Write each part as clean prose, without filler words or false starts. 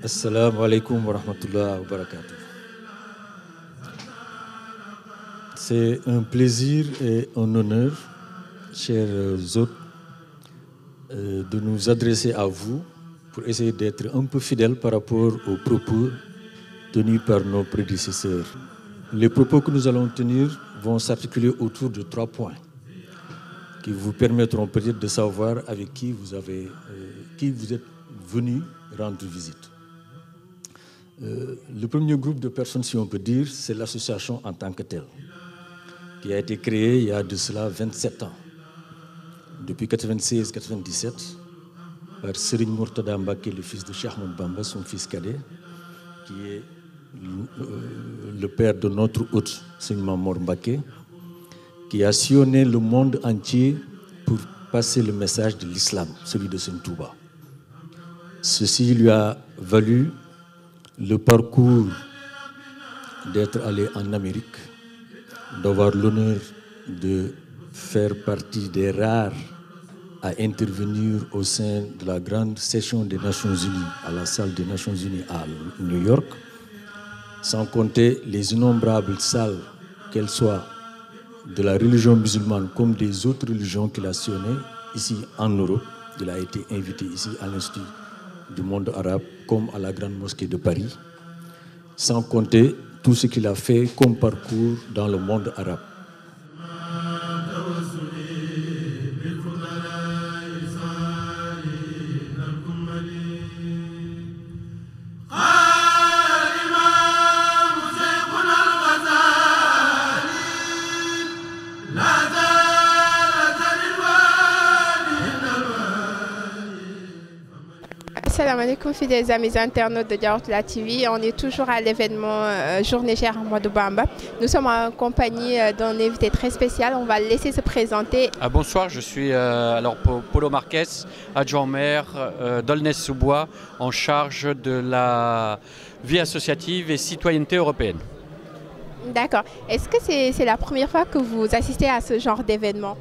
Assalamu alaikum wa rahmatullahi wa barakatuh. C'est un plaisir et un honneur, chers hôtes, de nous adresser à vous pour essayer d'être un peu fidèles par rapport aux propos tenus par nos prédécesseurs. Les propos que nous allons tenir vont s'articuler autour de 3 points qui vous permettront peut-être de savoir avec qui vous êtes venu rendre visite. Le premier groupe de personnes, si on peut dire, c'est l'association en tant que telle, qui a été créée il y a de cela 27 ans, depuis 96-97, par Serigne Mourtada Mbacké, le fils de Cheikh Ahmadou Bamba, son fils cadet, qui est le père de notre hôte, Serigne Mamor Mbacké, qui a sillonné le monde entier pour passer le message de l'islam, celui de Serigne Touba. Ceci lui a valu le parcours d'être allé en Amérique, d'avoir l'honneur de faire partie des rares à intervenir au sein de la grande session des Nations Unies, à la salle des Nations Unies à New York, sans compter les innombrables salles, qu'elles soient de la religion musulmane comme des autres religions qu'il a sillonnées ici en Europe. Il a été invité ici à l'Institut du monde arabe comme à la Grande Mosquée de Paris, sans compter tout ce qu'il a fait comme parcours dans le monde arabe. Assalamu alaikum fidèles amis internautes de Diawartoulah TV. On est toujours à l'événement Journée Cheikh Ahmadou Bamba. Nous sommes en compagnie d'un invité très spécial. On va le laisser se présenter. Bonsoir, je suis alors Paulo Marquez, adjoint maire d'Aulnay-sous-Bois, en charge de la vie associative et citoyenneté européenne. D'accord. Est-ce que c'est la première fois que vous assistez à ce genre d'événement?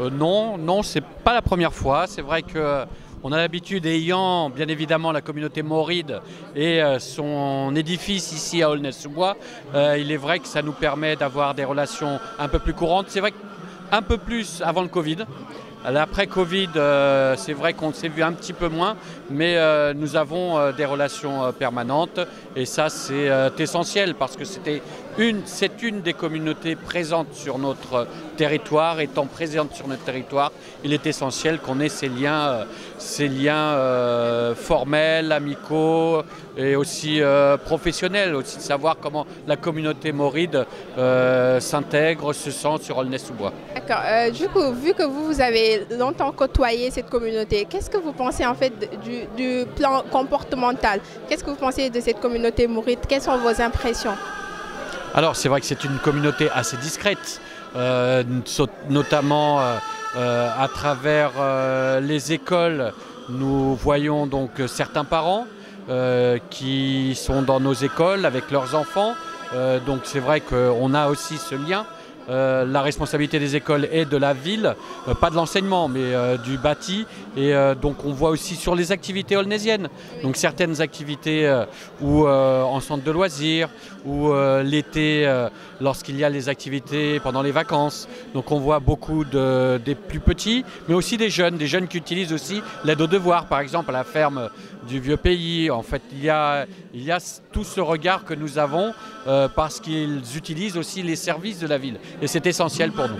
Non, c'est pas la première fois. C'est vrai que on a l'habitude, ayant bien évidemment la communauté mauride et son édifice ici à Aulnay-sous-Bois, il est vrai que ça nous permet d'avoir des relations un peu plus courantes. C'est vrai qu'un peu plus avant le Covid. Après Covid, c'est vrai qu'on s'est vu un petit peu moins, mais nous avons des relations permanentes et ça c'est essentiel parce que c'est une des communautés présentes sur notre territoire. Étant présente sur notre territoire, il est essentiel qu'on ait ces liens formels, amicaux et aussi professionnels, aussi de savoir comment la communauté mauride s'intègre, se sent sur Aulnay-sous-Bois. D'accord. Du coup, vu que vous avez longtemps côtoyé cette communauté, qu'est-ce que vous pensez en fait du plan comportemental? Qu'est-ce que vous pensez de cette communauté mouride? Quelles sont vos impressions? Alors c'est vrai que c'est une communauté assez discrète, notamment à travers les écoles. Nous voyons donc certains parents qui sont dans nos écoles avec leurs enfants. Donc c'est vrai qu'on a aussi ce lien. La responsabilité des écoles est de la ville, pas de l'enseignement, mais du bâti. Et donc on voit aussi sur les activités aulnésiennes, donc certaines activités ou en centre de loisirs, ou l'été lorsqu'il y a les activités pendant les vacances. Donc on voit beaucoup des plus petits, mais aussi des jeunes qui utilisent aussi l'aide aux devoirs, par exemple à la ferme du Vieux Pays. En fait, il y a tout ce regard que nous avons parce qu'ils utilisent aussi les services de la ville. Et c'est essentiel pour nous.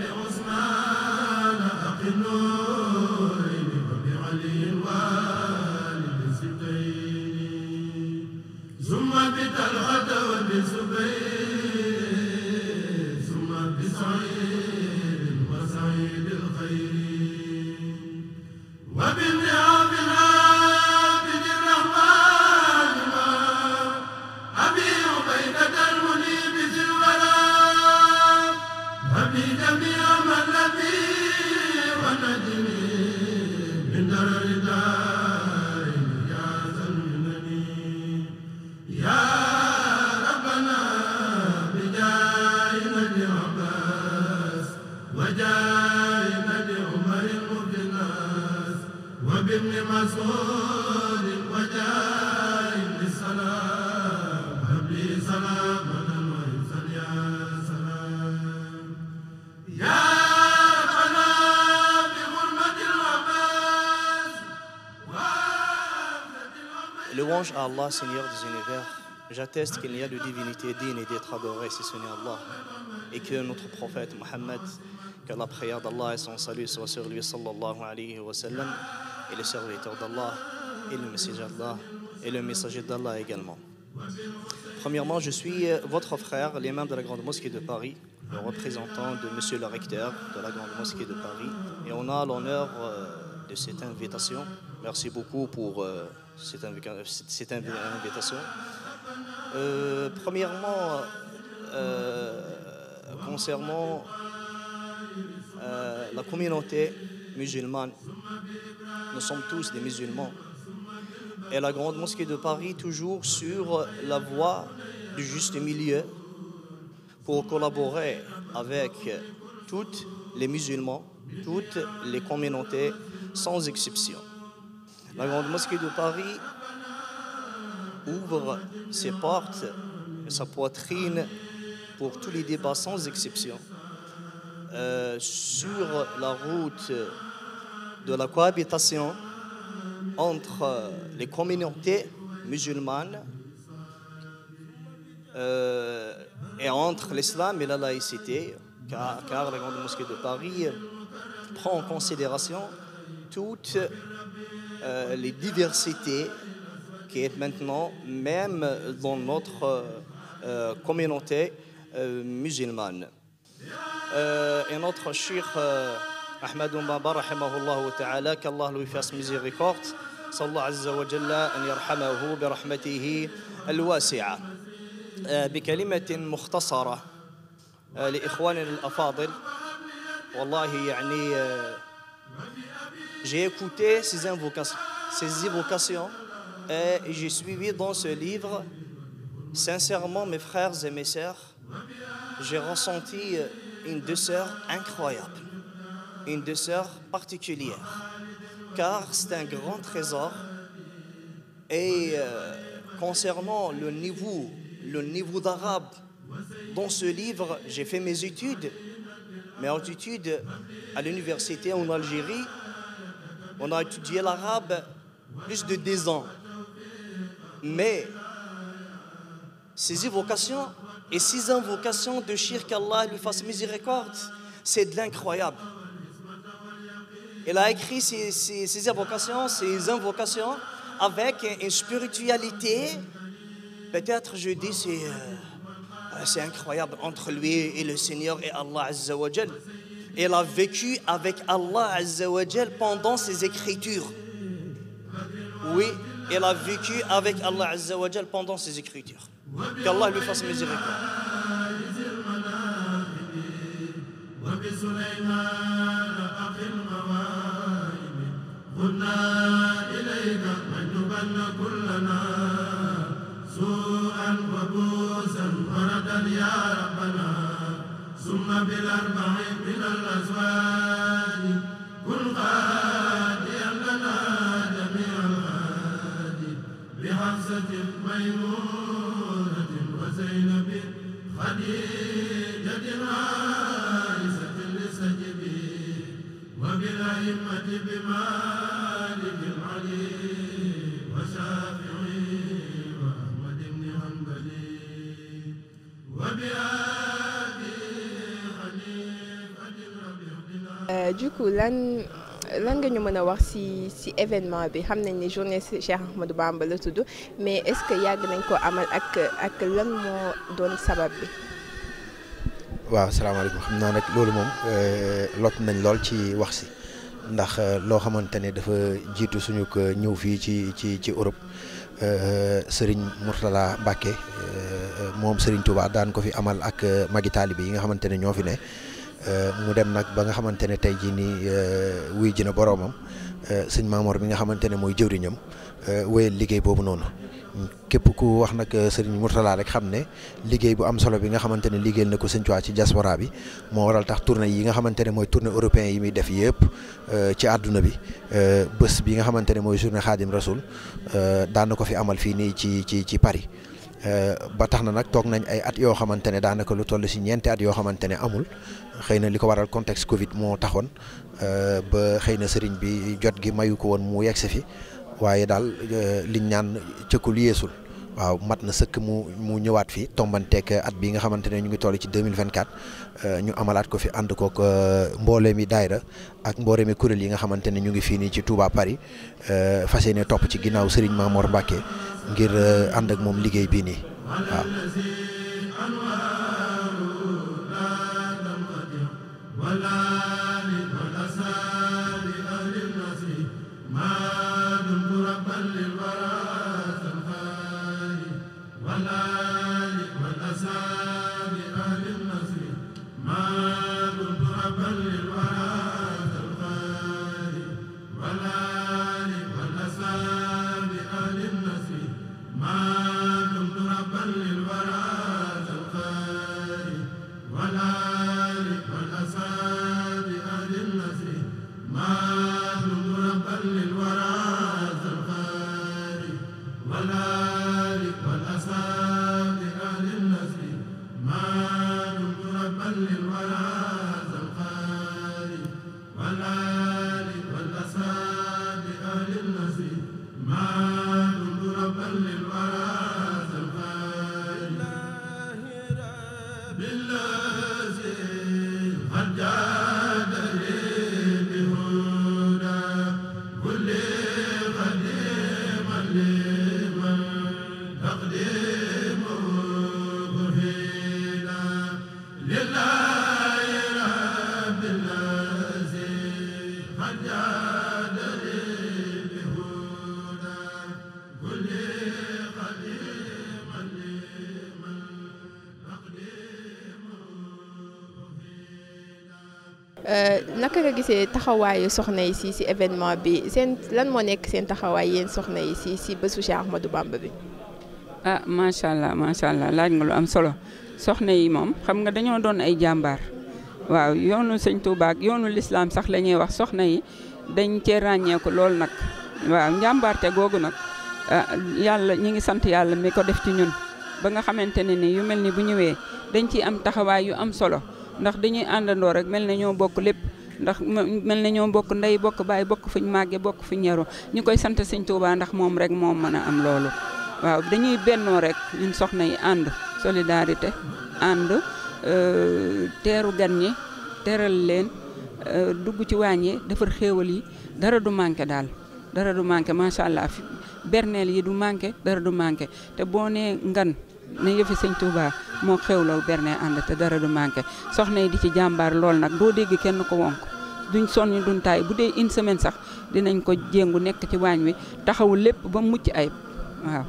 Louange à Allah, Seigneur des univers. J'atteste qu'il n'y a de divinité digne d'être adorée si ce n'est Allah, et que notre prophète Mohammed, que la prière d'Allah et son salut soient sur lui, sallallahu alayhi wa sallam, et le serviteur d'Allah, et le messager d'Allah, et le messager d'Allah également. Premièrement, je suis votre frère, l'imam de la Grande Mosquée de Paris, le représentant de monsieur le recteur de la Grande Mosquée de Paris, et on a l'honneur de cette invitation. Merci beaucoup pour cette invitation. Premièrement, concernant la communauté musulmane, nous sommes tous des musulmans. Et la Grande Mosquée de Paris, toujours sur la voie du juste milieu pour collaborer avec tous les musulmans, toutes les communautés, sans exception. La Grande Mosquée de Paris ouvre ses portes et sa poitrine pour tous les débats, sans exception, sur la route de la cohabitation entre les communautés musulmanes et entre l'islam et la laïcité, car la Grande Mosquée de Paris prend en considération toutes les diversités qui est maintenant même dans notre communauté musulmane. Et notre cheikh Ahmed Baba rahimahullah ta'ala, qu'Allah lui fasse miséricorde, sallallahu azza wa jalla an yarhamahu bi rahmatihi al-wasi'a. بكلمة مختصرة لإخواننا الأفاضل. والله يعني j'ai écouté ces évocations et j'ai suivi dans ce livre, sincèrement mes frères et mes sœurs, j'ai ressenti une douceur incroyable, une douceur particulière, car c'est un grand trésor. Et concernant le niveau d'arabe dans ce livre, j'ai fait mes études à l'université en Algérie. On a étudié l'arabe plus de 10 ans. Mais ces évocations et ces invocations de Cheikh, qu'Allah lui fasse miséricorde, c'est de l'incroyable. Il a écrit ces évocations, ces invocations avec une spiritualité, peut-être je dis c'est incroyable entre lui et le Seigneur et Allah Azza wa Jal. Il a vécu avec Allah Azza wa Jal pendant ses écritures. Oui, il a vécu avec Allah Azza wa Jal pendant ses écritures. Qu'Allah lui fasse miséricorde. Du coup lan nga ñu mën a wax ci événement bi xam nañ ne journée Cheikh Ahmadou Bamba la tudd mais est-ce que yàgg nañ ko amal ak lan moo doon sabab bi. waaw salaamaaleykum xam naa nag loolu moom lot nañ lool ci wax si ndax loo xamante ne dafa jiitu suñu ko ñëw fii ci Europe Serigne Mourtala Mbacké moom Serigne Touba daan ko fi amal ak magi taalibe yi nga xamante ne ñoo fi ne. mu dem nag ba nga xamante ne tey jii nii wuy ji na boroomam sëñ Maamoor bi nga xamante ne mooy jëwriñam wéyal liggéey boobu noonu képp ku wax nag sëriñ Mourtala rek xam ne liggéey bu am solo bi nga xamante ne liggéeyal na ko sëñ Tuubaa ci diaspora bi moo waral tax tournée yi nga xamante ne mooy tournée européen yi muy def yëpp ci àdduna bi bés bi nga xamante ne mooy journée Xaadim Rasul daan na ko fi amal fii nii ci Paris. ba tax na nag toog nañ ay at yoo xamante ne daanaka lu toll ci ñeenti at yoo xamante ne amul xëy na li ko waral contexte Covid moo taxoon ba xëy na sëriñ bi jot gi mayu ko woon mu yegsi fi waaye daal liñ ñaan cëkkul yeesul waaw mat na sëkk mu ñëwaat fi tombanteek at bi nga xamante ne ñu ngi toll ci 2024 ñu amalaat ko fi ànd kook mboole mi daayra ak mboole mi kuréel yi nga xamante ne ñu ngi fii nii ci Touba Paris fas yéene topp ci ginnaaw Serigne Mamor Mbacké ngir ànd ak moom liggéey bii nii waaw. naka nga gisee taxawaayu soxna yi si événement bi seen lan moo nekk seen taxawaay yéen soxna yi si bésu Cheikh Ahmadou Bamba bi. ah macha allah laaj nga lu am solo soxna yi moom xam nga dañoo doon ay jàmbaar waaw yoonu sëñ Touba ak yoonu lislaam sax la ñuy wax soxna yi dañ cee ràññeeku lool nag waaw njàmbaarte googu nag yàlla ñi ngi sant yàlla mi ko def ci ñun ba nga xamante ne ni yu mel ni bu ñëwee dañ ciy am taxawaay yu am solo. ndax dañuy àndandoo rek mel na ñoo bokk lépp ndax mel na ñoo bokk ndey bokk baay bokk fuñ màgge bokk fuñ yaroo ñu koy sant sëñ Touba ndax moom rek moom mën a am loolu waaw dañuy bennoo rek ñun soxna yi ànd solidarité ànd teeru gan ñi teral leen dugg ci waañ yi defar xéewal yi dara du manqué daal dara du manqué macha allah berneel yi du manqué dara du manqué te boo nee ngan ne yëfi sëñ Touba moo xewloo berne ànd te dara du manqué soxna yi di ci jàmbaar lool nag doo dégg kenn ko wonk duñ sonn duñ taay bu dee une semaine sax dinañ ko jéngu nekk ci waañ wi taxawul lépp ba mucc ayib waaw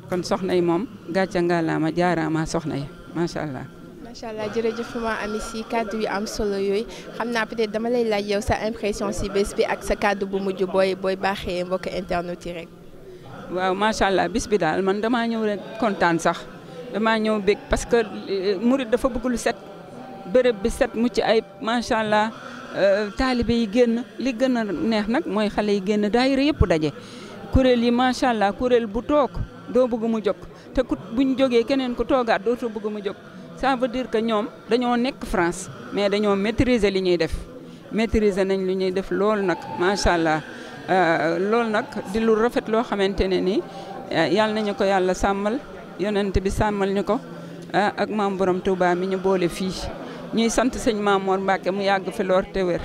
kon soxna yi moom gàcca ngalaama jaaraama soxna yi macha allah. macha allah jërëjëf ma ami si kàddu yu am solo yooyu xam naa peut-être dama lay laaj yow sa impression si bés bi ak sa kàddu bu mujj booy baaxee mbokk internet yi rek. waaw macha allah bis bi daal man damaa ñëw rek kontaan sax damaa ñëw bég parce que murid dafa bëgg lu set bërëb bi set mucc ay macha allah taalibe yi génn li gën a neex nag mooy xale yi génn daayira yëpp daje kuréel yi macha allah kuréel bu toog doo bëgg mu jóg te ku buñ jógee keneen ku toogaat dootoo bëgg mu jóg. ça veut dire que ñoom dañoo nekk France mais dañoo maîtriser li ñuy def maîtriser nañ li ñuy def loolu nag macha allah loolu nag di lu rafet loo xamante ne ni yàlla nañu ko yàlla sàmmal yonent bi sàmmal ñu ko ak maam borom Touba mi ñu boole fii ñuy sant sëñ Mamour Mbacke mu yàgg fi loor te wér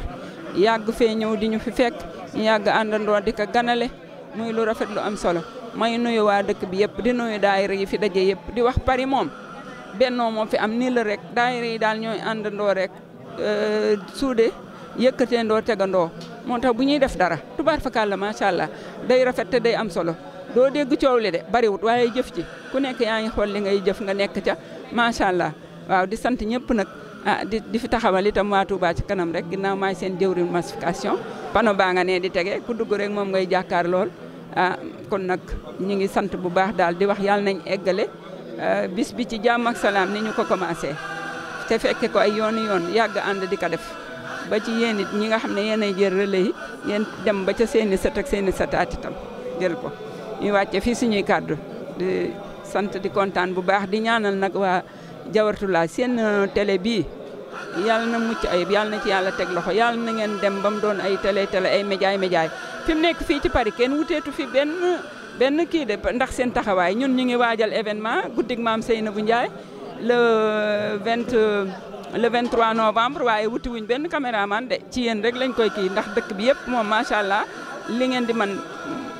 yàgg fee ñëw di ñu fi fekk ñu yàgg àndandoo di ko ganale muy lu rafet lu am solo may nuyu waa dëkk bi yëpp di nuyu daayira yi fi daje yëpp di wax Paris moom. bennoo moo fi am nii la rek daayira yi daal ñooy àndandoo rek suude yëkkateendoo tegandoo moo tax bu ñuy def dara tubaar fakal la macha allah day rafet te day am solo doo dégg coow li de bariwut waaye jëf ci ku nekk yaa ngi xool li ngay jëf nga nekk ca macha allah waaw di sant ñëpp nag di fi taxawal itam waa Touba ci kanam rek ginnaaw maay seen jëwriñ massification pano baa nga ne di tege ku dugg rek moom ngay jàkkaar lool kon nag ñu ngi sant bu baax daal di wax yàlla nañ eggale bis bi ci jàmm ak salaam ni ñu ko commencé te fekke ko ay yooni yoon yàgg ànd di ko def ba ci yéen it ñi nga xam ne yéenay jël relais yi yéen dem ba ca seeni sët ak seeni sëtaat itam jël ko ñu wàcce fii suñuy kàddu di sant di kontaan bu baax di ñaanal nag waa Jawartulaa seen télé bii yàlla na mucc ayib yàlla na ci yàlla teg loxo yàlla na ngeen dem ba mu doon ay télé ay médias fi mu nekk fii ci Paris kenn wuteetu fi benn kii de ndax seen taxawaay ñun ñu ngi waajal événement guddig maam Seynabou Ndiaye le 23 novembre waaye wuti wuñ benn caméraman de ci yéen rek lañ koy kii ndax dëkk bi yëpp moom macha allah li ngeen di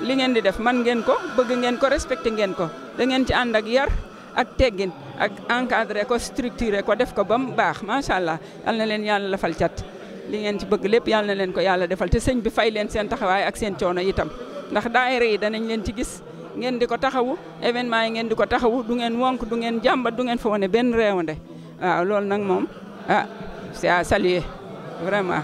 li ngeen di def man ngeen ko bëgg ngeen ko respecté ngeen ko da ngeen ci ànd ak yar ak teggin ak encadré ko structuré ko def ko ba mu baax macha allah yal na leen yàlla lafal cat li ngeen ci bëgg lépp yal na leen ko yàlla defal te sëñ bi fay leen seen taxawaay ak seen coono itam. ndax daayira yi danañ leen ci gis ngeen di ko taxawu événement yi ngeen di ko taxawu du ngeen wonk du ngeen jàmbat du ngeen fa wane benn réewande waaw loolu nag moom c'est à saluer vraiment.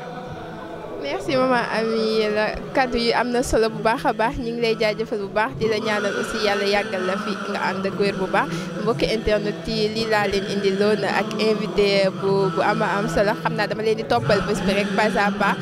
merci maman Amy la kaddu yi am na solo bu baax a baax ñu ngi lay jaajëfal bu baax di la ñaanal aussi yàlla yàggal la fi nga ànd ak wér bu baax mbokki internet yi lii laa leen indi loon ak invité bu am solo xam naa dama leen di toppal bés bi rek pas à pas.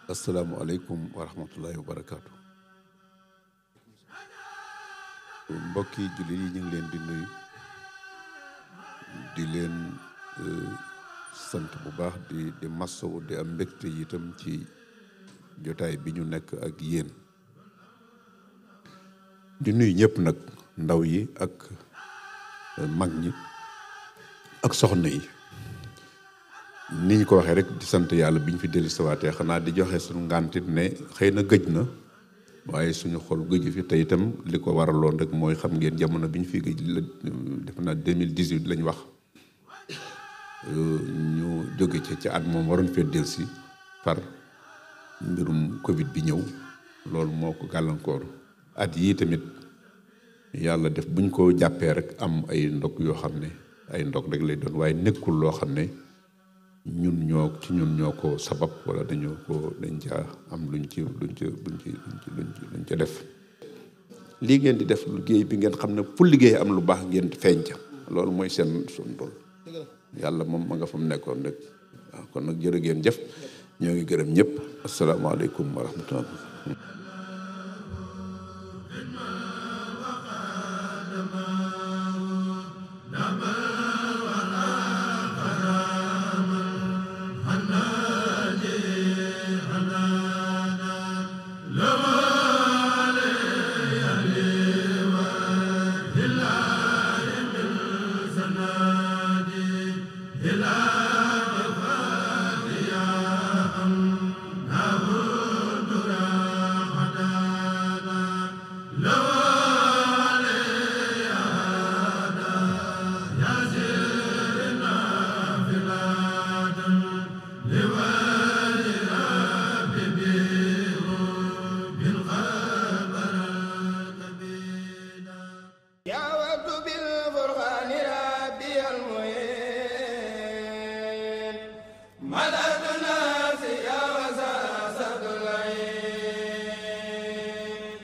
asalaamaaleykum wa rahmatullahi wa barakaatu. mbokki jullit yi ñu ngi leen di nuyu di leen sant bu baax di massawu di am mbégte itam ci jotaay bi ñu nekk ak yéen di nuyu ñëpp nag ndaw yi ak mag ñi ak soxna yi ni ñu ko waxee rek di sant yàlla bi ñu fi dellu sawaatee xanaa di joxe suñu ngàntit ne xëy na gëj na waaye suñu xol gëju fi te itam li ko waraloon rek mooy xam ngeen jamono bi ñu fi gëj la def naa 2018 lañ wax ñu jóge ci at moom waroon fee dellusi par mbirum Covid bi ñëw loolu moo ko gàllankoor. at yii tamit yàlla def buñ ko jàppee rek am ay ndog yoo xam ne ay ndog rek lay doon waaye nekkul loo xam ne ñun ñoo ko sabab wala dañ caa am luñ ca def. lii ngeen di def liggéey bi ngeen xam ne fu liggéey am lu baax ngeen feeñ ca loolu mooy seen rôle. yàlla moom ma nga fa mu nekkoon rek waaw kon nag jërë ngeen jëf ñoo ngi gërëm ñëpp asalaamaaleykum wa rahmatullah. la